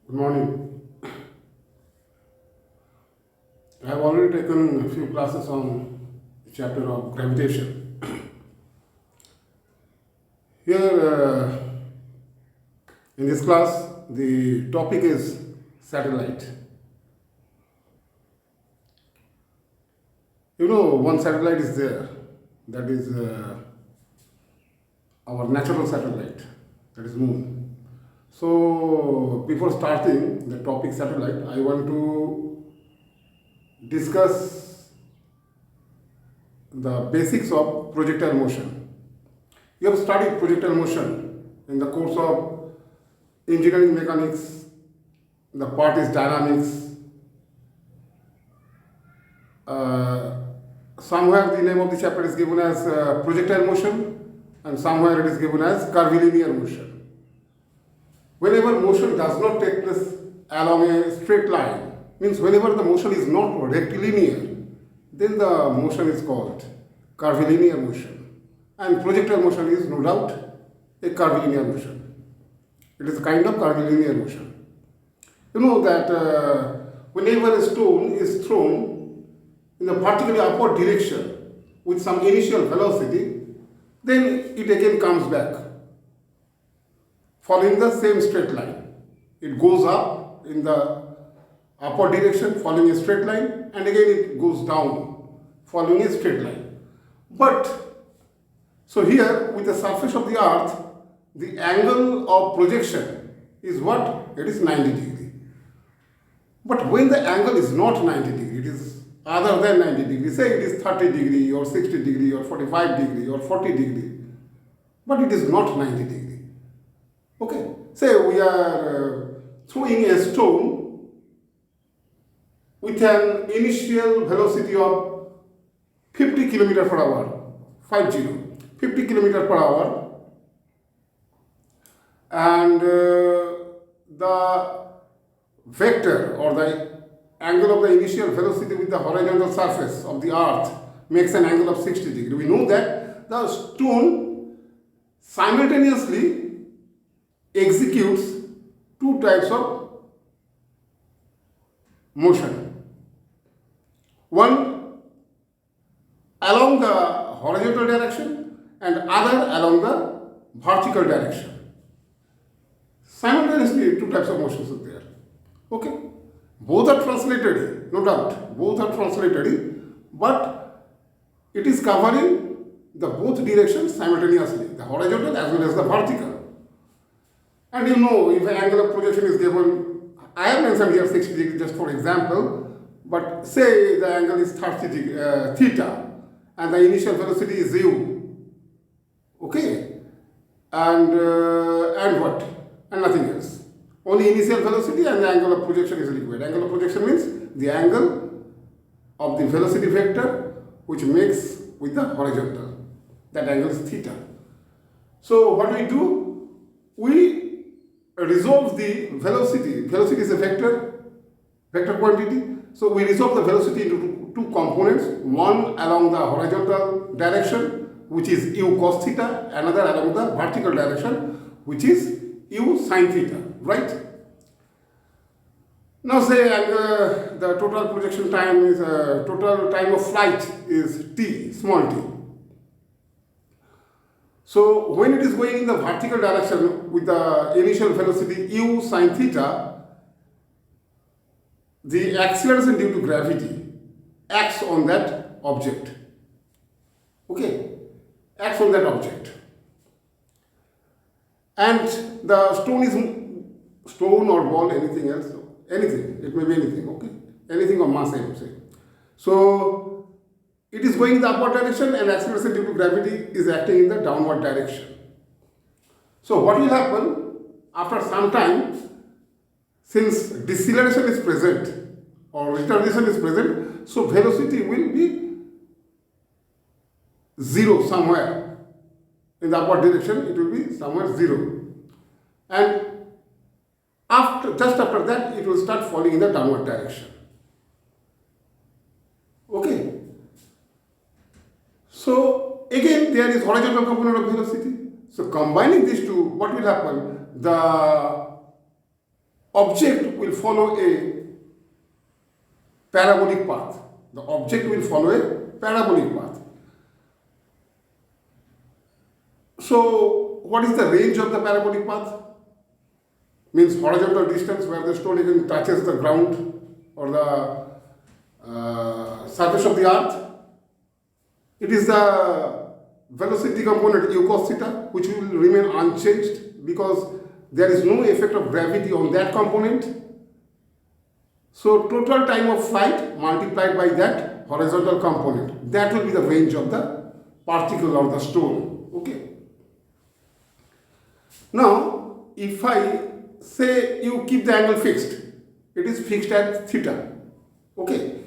Good morning. I have already taken a few classes on the chapter of gravitation. Here, in this class, the topic is satellite. You know, one satellite is there, that is our natural satellite, that is Moon. So, before starting the topic satellite, I want to discuss the basics of projectile motion. You have studied projectile motion in the course of engineering mechanics, the part is dynamics. Somewhere the name of the chapter is given as projectile motion, and somewhere it is given as curvilinear motion. Whenever motion does not take place along a straight line, means whenever the motion is not rectilinear, then the motion is called curvilinear motion. And projectile motion is no doubt a curvilinear motion. It is a kind of curvilinear motion. You know that whenever a stone is thrown in a vertically upward direction with some initial velocity, then it again comes back following the same straight line. It goes up in the upward direction following a straight line, and again it goes down following a straight line. But so here with the surface of the earth, the angle of projection is what? It is 90 degree. But when the angle is not 90 degree, it is other than 90 degree, say it is 30 degree or 60 degree or 45 degree or 40 degree, but it is not 90 degree. Okay, say we are throwing a stone with an initial velocity of 50 kilometer per hour, 50 kilometer per hour, and the vector or the angle of the initial velocity with the horizontal surface of the earth makes an angle of 60 degree. We know that the stone simultaneously executes two types of motion. One along the horizontal direction and other along the vertical direction. Simultaneously, two types of motions are there. Okay? Both are translatory, no doubt. Both are translatory, but it is covering the both directions simultaneously, the horizontal as well as the vertical. And you know, if an angle of projection is given, I have mentioned here 60 degree just for example, but say the angle is 30 degree, theta, and the initial velocity is u. Okay, and what? And nothing else. Only initial velocity and the angle of projection is required. Angle of projection means the angle of the velocity vector which makes with the horizontal. That angle is theta. So what we do? We resolve the velocity. Velocity is a vector quantity. So we resolve the velocity into two components. One along the horizontal direction, which is u cos theta. Another along the vertical direction, which is u sin theta. Right? Now say the total projection time is total time of flight is t, small t. So when it is going in the vertical direction with the initial velocity u sin theta, the acceleration due to gravity acts on that object. Okay, acts on that object. And the stone or ball, anything else, anything, it may be anything, okay, anything of mass I would say. So it is going in the upward direction and acceleration due to gravity is acting in the downward direction. So what will happen after some time, since deceleration is present or retardation is present, so velocity will be zero somewhere. In the upward direction, it will be somewhere zero. And just after that, it will start falling in the downward direction. Okay. So again, there is horizontal component of velocity. So combining these two, what will happen? The object will follow a parabolic path. The object will follow a parabolic path. So, what is the range of the parabolic path? Means horizontal distance where the stone even touches the ground or the surface of the earth. It is the velocity component u cos theta which will remain unchanged because there is no effect of gravity on that component. So total time of flight multiplied by that horizontal component, that will be the range of the particle or the stone. Okay. Now, if I say you keep the angle fixed, it is fixed at theta. Okay.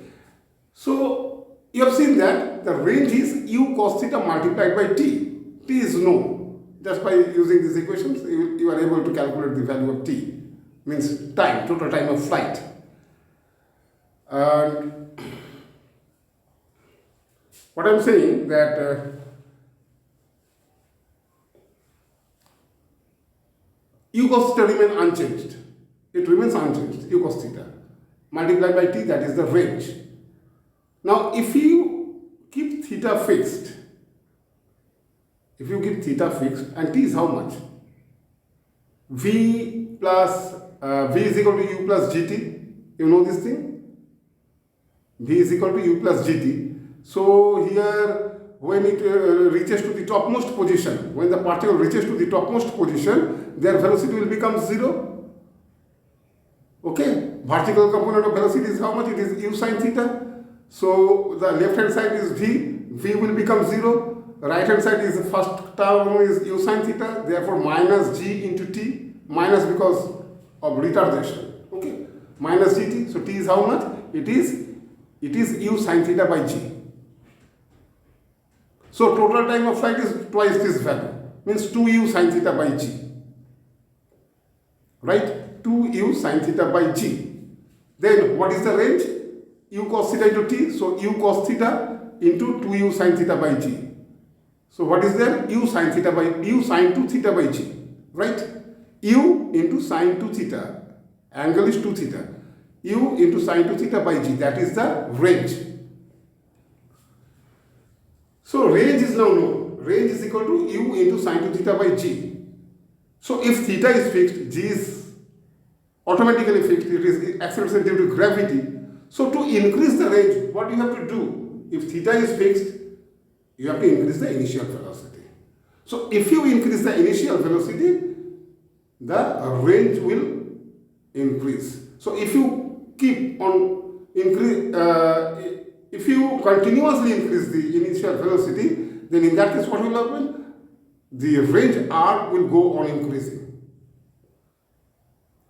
So you have seen that the range is u cos theta multiplied by t. T is known. Just by using these equations, you are able to calculate the value of t. Means time, total time of flight. And what I am saying that u cos theta remains unchanged. It remains unchanged, u cos theta multiplied by t, that is the range. Now, if you keep theta fixed, and t is how much? V is equal to u plus gt. You know this thing? V is equal to u plus gt. So here, when it reaches to the topmost position, when the particle reaches to the topmost position, their velocity will become 0. Okay, vertical component of velocity is how much? It is u sine theta. So the left hand side is v will become 0. Right hand side is the first term is u sine theta, therefore minus g into t, minus because of retardation. Okay, minus gt. So t is how much? It is u sine theta by g. So total time of flight is twice this value, means 2u sine theta by g. Right? 2u sine theta by g. Then what is the range? U cos theta into t. So u cos theta into 2u sine theta by g. So what is there? U sine 2 theta by g. Right? U into sine 2 theta. Angle is 2 theta. U into sine 2 theta by g. That is the range. So range is now known. Range is equal to u into sine 2 theta by g. So if theta is fixed, g is automatically fixed. It is acceleration due to gravity. So to increase the range, what you have to do? If theta is fixed, you have to increase the initial velocity. So if you increase the initial velocity, the range will increase. So if you keep on increase, if you continuously increase the initial velocity, then in that case what will happen? The range r will go on increasing.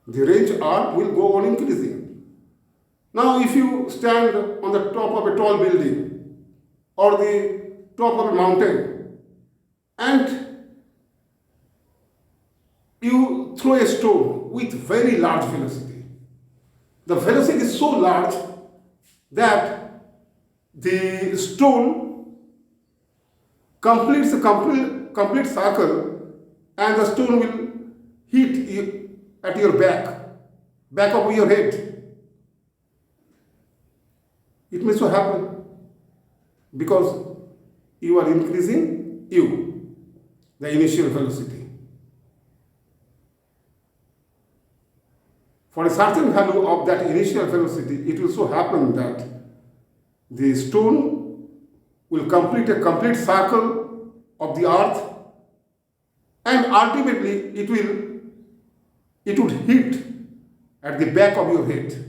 The range r will go on increasing. Now if you stand on the top of a tall building or the top of a mountain and you throw a stone with very large velocity. The velocity is so large that the stone completes a complete circle and the stone will hit you at your back of your head. It may so happen because you are increasing u, the initial velocity. For a certain value of that initial velocity, it will so happen that the stone will complete a complete circle of the earth and ultimately it would hit at the back of your head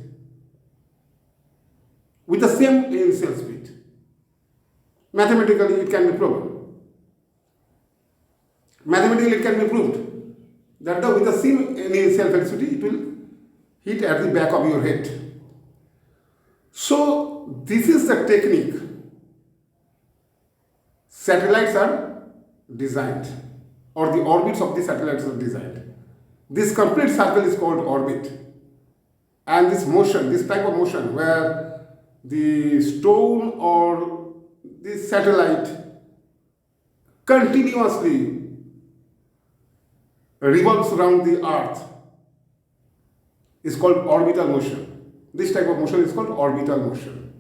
with the same initial speed. Mathematically, it can be proven. Mathematically, it can be proved that with the same initial velocity, it will hit at the back of your head. So, this is the technique satellites are designed, or the orbits of the satellites are designed. This complete circle is called orbit. And this motion, this type of motion where the stone or the satellite continuously revolves around the earth is called orbital motion. This type of motion is called orbital motion.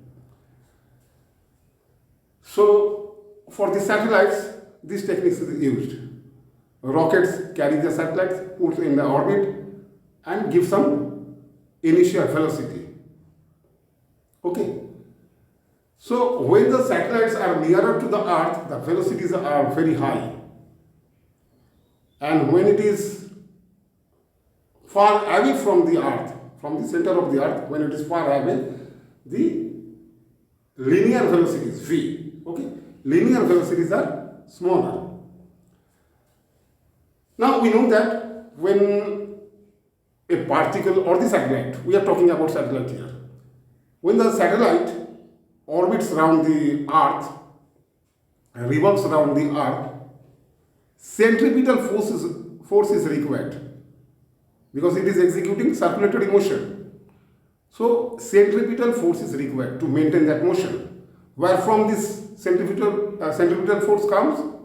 So for the satellites, this technique is used. Rockets carry the satellites, put in the orbit and give some initial velocity. Okay. So when the satellites are nearer to the Earth, the velocities are very high. And when it is far away from the Earth, from the center of the Earth, when it is far away, the linear velocity is v. Okay, linear velocities are smaller. Now we know that when a particle or the satellite, we are talking about satellite here, when the satellite orbits around the Earth, revolves around the Earth, centripetal force is required because it is executing circulatory motion. So centripetal force is required to maintain that motion. Where from this centripetal force comes?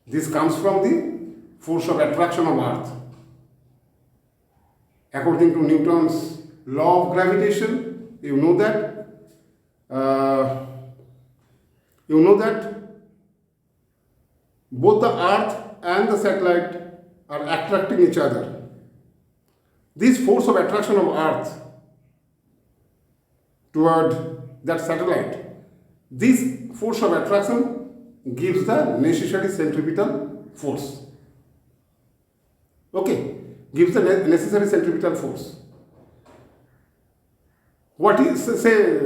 This comes from the force of attraction of Earth. According to Newton's law of gravitation, you know that both the Earth and the satellite are attracting each other. This force of attraction of Earth toward that satellite, this force of attraction gives the necessary centripetal force. Okay, gives the necessary centripetal force. What is, say,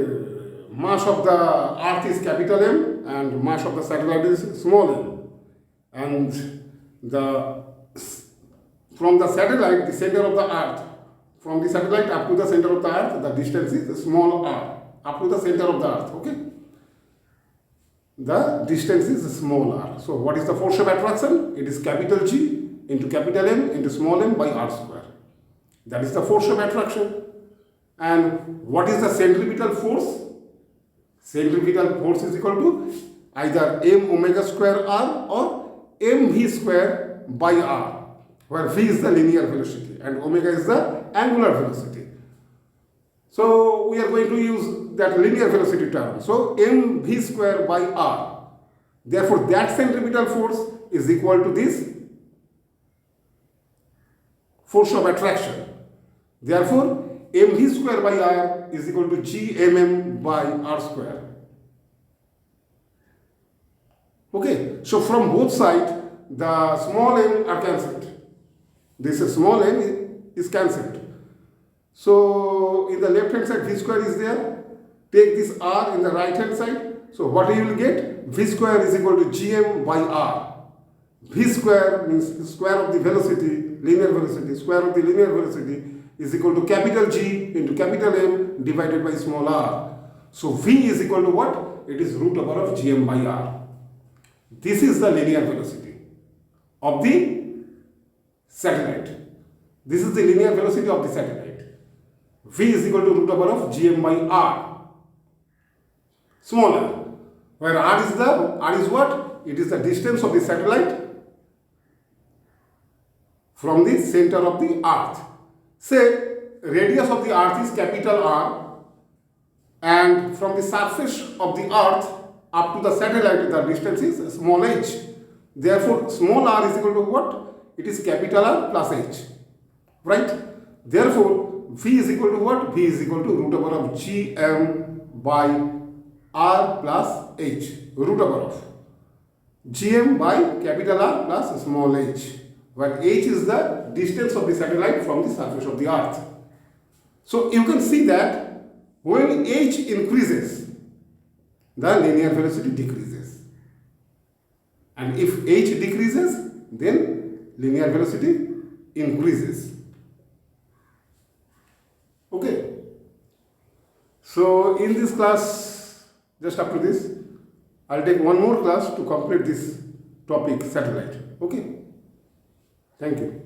mass of the Earth is capital M and mass of the satellite is small m. And from the satellite, the center of the Earth, from the satellite up to the center of the Earth, the distance is small r, up to the center of the Earth, okay? The distance is small r. So what is the force of attraction? It is capital G into capital M into small m by r square. That is the force of attraction. And what is the centripetal force? Centripetal force is equal to either m omega square r or mv square by r, where v is the linear velocity and omega is the angular velocity. So we are going to use that linear velocity term. So mv square by r. Therefore that centripetal force is equal to this force of attraction. Therefore mv square by r is equal to gmm by r square. Okay, so from both sides, the small m are cancelled. This small m is cancelled. So in the left hand side, v square is there. Take this r in the right hand side. So what you will get? V square is equal to gm by r. V square means the square of the velocity, linear velocity, square of the linear velocity is equal to capital G into capital M divided by small r. So v is equal to what? It is root over of gm by r. This is the linear velocity of the satellite. This is the linear velocity of the satellite. V is equal to root over of gm by r. Smaller. Where r is what? It is the distance of the satellite from the center of the Earth. Say radius of the Earth is capital R, and from the surface of the Earth up to the satellite the distance is small h. Therefore small r is equal to what? It is capital R plus h. Right? Therefore V is equal to what? V is equal to root over of gm by r plus h. Root over of gm by capital R plus small h, where h is the distance of the satellite from the surface of the Earth. So you can see that when h increases, the linear velocity decreases. And if h decreases, then linear velocity increases. Okay. So in this class, just up to this, I'll take one more class to complete this topic, satellite. Okay. Thank you.